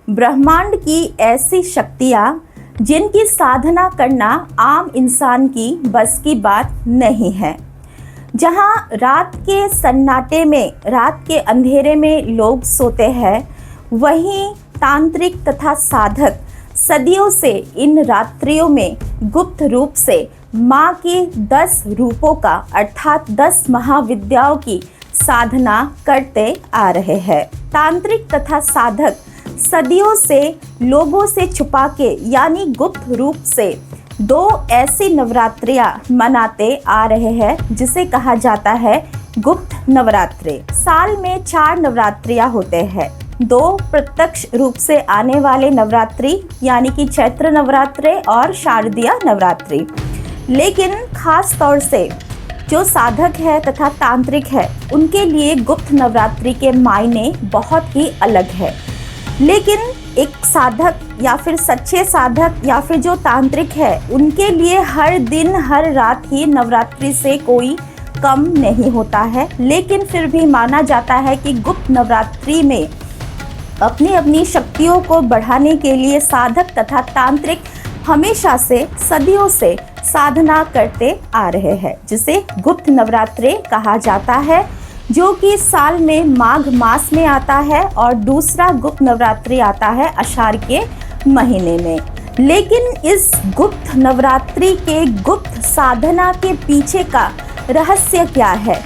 ब्रह्मांड की ऐसी शक्तियाँ जिनकी साधना करना आम इंसान की बस की बात नहीं है। जहाँ रात के सन्नाटे में, रात के अंधेरे में लोग सोते हैं, वहीं तांत्रिक तथा साधक सदियों से इन रात्रियों में गुप्त रूप से माँ के 10 रूपों का अर्थात 10 महाविद्याओं की साधना करते आ रहे हैं। तांत्रिक तथा साधक सदियों से लोगों से छुपा के यानी गुप्त रूप से 2 ऐसी नवरात्रियां मनाते आ रहे हैं जिसे कहा जाता है गुप्त नवरात्रे। साल में 4 नवरात्रियां होते हैं। 2 प्रत्यक्ष रूप से आने वाले नवरात्रि यानी कि चैत्र नवरात्रे और शारदीय नवरात्रि। लेकिन खास तौर से जो साधक है तथा तांत्रिक है उनके लिए गुप्त नवरात्रि के मायने बहुत ही अलग है। लेकिन एक साधक या फिर सच्चे साधक या फिर जो तांत्रिक है उनके लिए हर दिन हर रात ही नवरात्रि से कोई कम नहीं होता है। लेकिन फिर भी माना जाता है कि गुप्त नवरात्रि में अपनी अपनी शक्तियों को बढ़ाने के लिए साधक तथा तांत्रिक हमेशा से सदियों से साधना करते आ रहे हैं, जिसे गुप्त नवरात्रे कहा जाता है, जो कि साल में माघ मास में आता है और दूसरा गुप्त नवरात्रि आता है आषाढ़ के महीने में। लेकिन इस गुप्त नवरात्रि के गुप्त साधना के पीछे का रहस्य क्या है?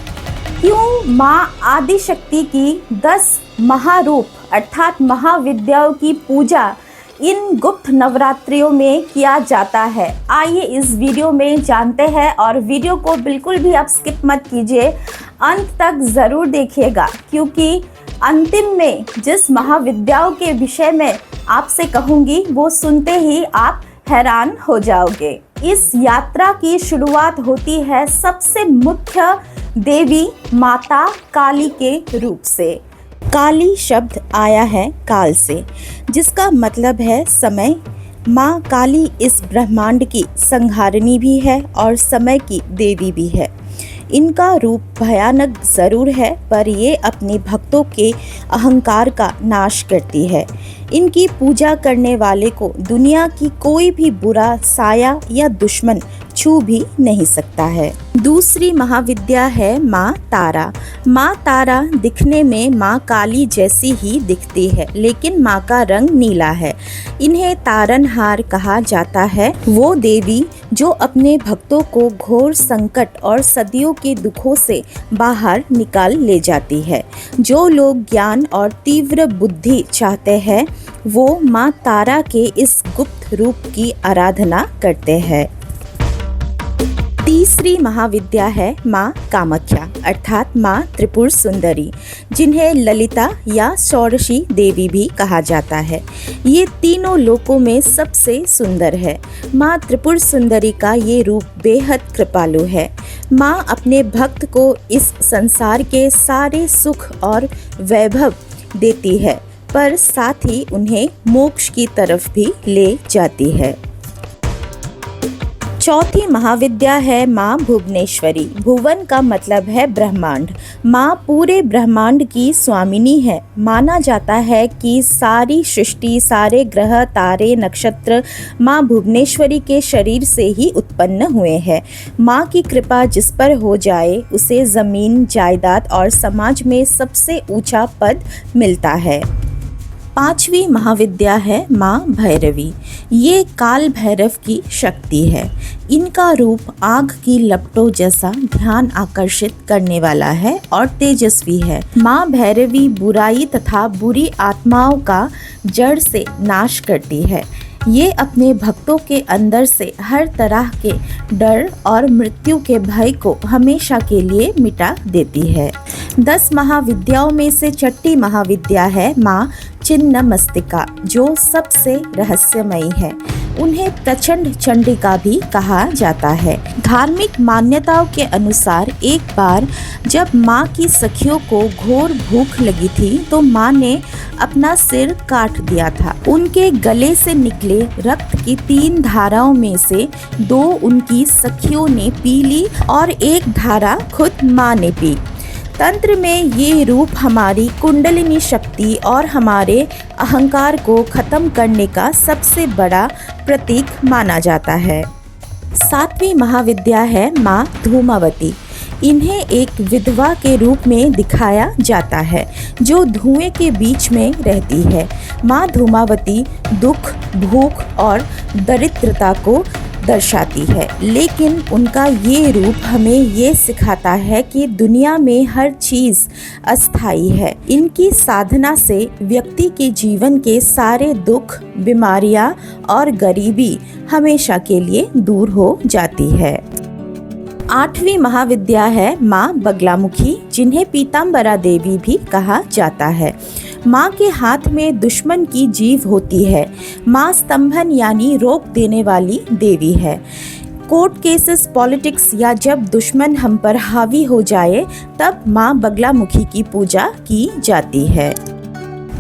क्यों माँ आदिशक्ति की 10 महारूप अर्थात महाविद्याओं की पूजा इन गुप्त नवरात्रियों में किया जाता है? आइए इस वीडियो में जानते हैं और वीडियो को बिल्कुल भी आप स्किप मत कीजिए, अंत तक ज़रूर देखिएगा, क्योंकि अंतिम में जिस महाविद्याओं के विषय में आपसे कहूँगी वो सुनते ही आप हैरान हो जाओगे। इस यात्रा की शुरुआत होती है सबसे मुख्य देवी माता काली के रूप से। काली शब्द आया है काल से, जिसका मतलब है समय। माँ काली इस ब्रह्मांड की संहारिणी भी है और समय की देवी भी है। इनका रूप भयानक ज़रूर है, पर ये अपने भक्तों के अहंकार का नाश करती है। इनकी पूजा करने वाले को दुनिया की कोई भी बुरा साया या दुश्मन छू भी नहीं सकता है। दूसरी महाविद्या है माँ तारा। माँ तारा दिखने में माँ काली जैसी ही दिखती है, लेकिन माँ का रंग नीला है। इन्हें तारनहार कहा जाता है। वो देवी जो अपने भक्तों को घोर संकट और सदियों के दुखों से बाहर निकाल ले जाती है। जो लोग ज्ञान और तीव्र बुद्धि चाहते हैं वो माँ तारा के इस गुप्त रूप की आराधना करते हैं। तीसरी महाविद्या है माँ कामाख्या अर्थात माँ त्रिपुर सुंदरी, जिन्हें ललिता या षोडशी देवी भी कहा जाता है। ये तीनों लोकों में सबसे सुंदर है। माँ त्रिपुर सुंदरी का ये रूप बेहद कृपालु है। माँ अपने भक्त को इस संसार के सारे सुख और वैभव देती है, पर साथ ही उन्हें मोक्ष की तरफ भी ले जाती है। चौथी महाविद्या है माँ भुवनेश्वरी। भुवन का मतलब है ब्रह्मांड। माँ पूरे ब्रह्मांड की स्वामिनी है। माना जाता है कि सारी सृष्टि, सारे ग्रह, तारे, नक्षत्र माँ भुवनेश्वरी के शरीर से ही उत्पन्न हुए हैं। माँ की कृपा जिस पर हो जाए उसे ज़मीन, जायदाद और समाज में सबसे ऊंचा पद मिलता है। पांचवी महाविद्या है माँ भैरवी। ये काल भैरव की शक्ति है। इनका रूप आग की लपटों जैसा ध्यान आकर्षित करने वाला है और तेजस्वी है। माँ भैरवी बुराई तथा बुरी आत्माओं का जड़ से नाश करती है। ये अपने भक्तों के अंदर से हर तरह के डर और मृत्यु के भय को हमेशा के लिए मिटा देती है। 10 महाविद्याओं में से छठी महाविद्या है माँ छिन्नमस्तिका, जो सबसे रहस्यमयी है। उन्हें प्रचंड चंडिका भी कहा जाता है। धार्मिक मान्यताओं के अनुसार एक बार जब माँ की सखियों को घोर भूख लगी थी तो माँ ने अपना सिर काट दिया था। उनके गले से निकले रक्त की 3 धाराओं में से 2 उनकी सखियों ने पी ली और एक धारा खुद माँ ने पी। तंत्र में ये रूप हमारी कुंडलिनी शक्ति और हमारे अहंकार को खत्म करने का सबसे बड़ा प्रतीक माना जाता है। 7वीं महाविद्या है माँ धूमावती। इन्हें एक विधवा के रूप में दिखाया जाता है जो धुएं के बीच में रहती है। माँ धूमावती दुख, भूख और दरिद्रता को दर्शाती है, लेकिन उनका ये रूप हमें ये सिखाता है कि दुनिया में हर चीज़ अस्थायी है। इनकी साधना से व्यक्ति के जीवन के सारे दुख, बीमारियां और गरीबी हमेशा के लिए दूर हो जाती है। 8वीं महाविद्या है माँ बगलामुखी, जिन्हें पीताम्बरा देवी भी कहा जाता है। माँ के हाथ में दुश्मन की जीभ होती है। माँ स्तंभन यानी रोक देने वाली देवी है। कोर्ट केसेस, पॉलिटिक्स या जब दुश्मन हम पर हावी हो जाए तब माँ बगलामुखी की पूजा की जाती है।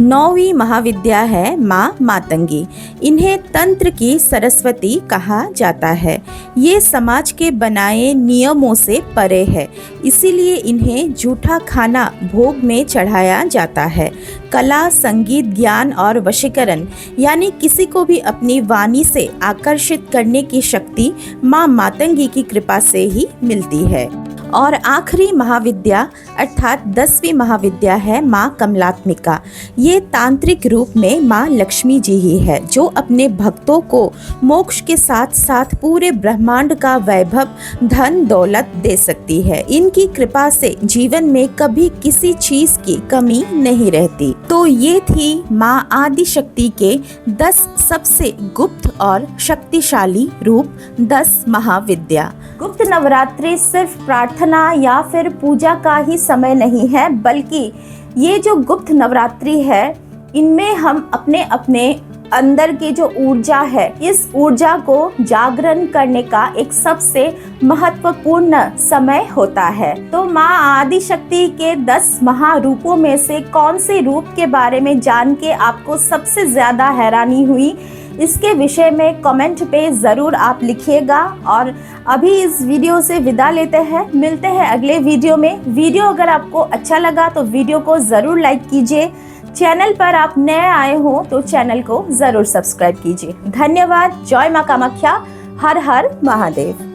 9वीं महाविद्या है माँ मातंगी। इन्हें तंत्र की सरस्वती कहा जाता है। ये समाज के बनाए नियमों से परे है, इसीलिए इन्हें जूठा खाना भोग में चढ़ाया जाता है। कला, संगीत, ज्ञान और वशीकरण यानी किसी को भी अपनी वाणी से आकर्षित करने की शक्ति माँ मातंगी की कृपा से ही मिलती है। और आखिरी महाविद्या अर्थात 10वीं महाविद्या है माँ कमलात्मिका। ये तांत्रिक रूप में माँ लक्ष्मी जी ही है, जो अपने भक्तों को मोक्ष के साथ साथ पूरे ब्रह्मांड का वैभव, धन दौलत दे सकती है। इनकी कृपा से जीवन में कभी किसी चीज की कमी नहीं रहती। तो ये थी माँ आदिशक्ति के 10 सबसे गुप्त और शक्तिशाली रूप, 10 महाविद्या। गुप्त नवरात्रि सिर्फ प्रार्थना या फिर पूजा का ही समय नहीं है, बल्कि ये जो गुप्त नवरात्रि है इनमें हम अपने अपने अंदर की जो ऊर्जा है, इस ऊर्जा को जागरण करने का एक सबसे महत्वपूर्ण समय होता है। तो माँ आदिशक्ति के 10 महारूपों में से कौन से रूप के बारे में जान के आपको सबसे ज्यादा हैरानी हुई, इसके विषय में कमेंट पे ज़रूर आप लिखिएगा। और अभी इस वीडियो से विदा लेते हैं, मिलते हैं अगले वीडियो में। वीडियो अगर आपको अच्छा लगा तो वीडियो को ज़रूर लाइक कीजिए। चैनल पर आप नए आए हो तो चैनल को ज़रूर सब्सक्राइब कीजिए। धन्यवाद। जय माँ कामाख्या। हर हर महादेव।